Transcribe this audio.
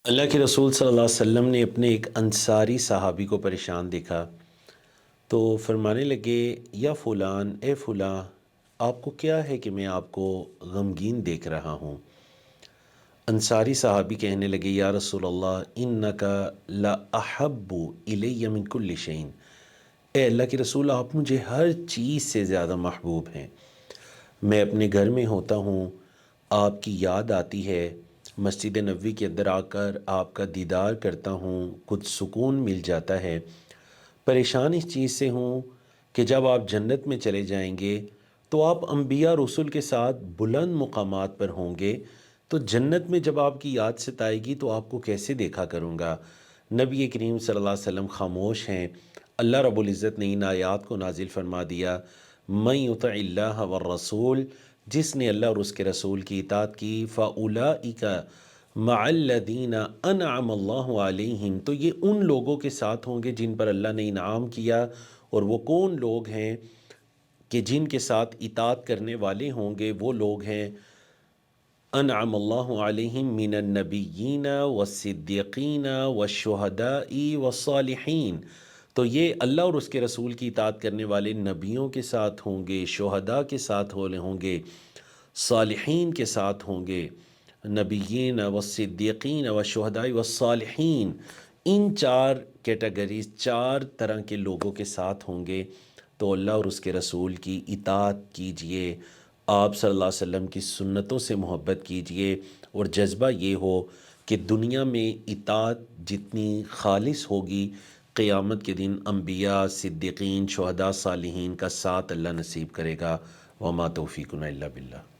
اللہ کے رسول صلی اللہ علیہ وسلم نے اپنے ایک انصاری صحابی کو پریشان دیکھا تو فرمانے لگے، یا فلان، اے فلاں، آپ کو کیا ہے کہ میں آپ کو غمگین دیکھ رہا ہوں؟ انصاری صحابی کہنے لگے، یا رسول اللہ انکا لا احب الی من کل شیء، اے اللہ کے رسول آپ مجھے ہر چیز سے زیادہ محبوب ہیں۔ میں اپنے گھر میں ہوتا ہوں، آپ کی یاد آتی ہے، مسجد نبوی کے اندر آ کر آپ کا دیدار کرتا ہوں، کچھ سکون مل جاتا ہے۔ پریشان اس چیز سے ہوں کہ جب آپ جنت میں چلے جائیں گے تو آپ انبیاء رسول کے ساتھ بلند مقامات پر ہوں گے، تو جنت میں جب آپ کی یاد ستائے گی تو آپ کو کیسے دیکھا کروں گا؟ نبی کریم صلی اللہ علیہ وسلم خاموش ہیں۔ اللہ رب العزت نے ان آیات کو نازل فرما دیا، من یطع اللہ والرسول، جس نے اللہ اور اس کے رسول کی اطاعت کی، فاولئک مع الذین انعم اللہ علیہم، تو یہ ان لوگوں کے ساتھ ہوں گے جن پر اللہ نے انعام کیا۔ اور وہ کون لوگ ہیں کہ جن کے ساتھ اطاعت کرنے والے ہوں گے؟ وہ لوگ ہیں انعم اللہ علیہم من النبیین والصدیقین والشہداء والصالحین، تو یہ اللہ اور اس کے رسول کی اطاعت کرنے والے نبیوں کے ساتھ ہوں گے، شہداء کے ساتھ ہوں گے، صالحین کے ساتھ ہوں گے۔ نبیین والصدیقین والشہداء والصالحین، ان چار کیٹیگریز، چار طرح کے لوگوں کے ساتھ ہوں گے۔ تو اللہ اور اس کے رسول کی اطاعت کیجئے، آپ صلی اللہ علیہ وسلم کی سنتوں سے محبت کیجئے، اور جذبہ یہ ہو کہ دنیا میں اطاعت جتنی خالص ہوگی، قیامت کے دن انبیاء، صدیقین، شہداء، صالحین کا ساتھ اللہ نصیب کرے گا۔ وما توفیقنا الا باللہ۔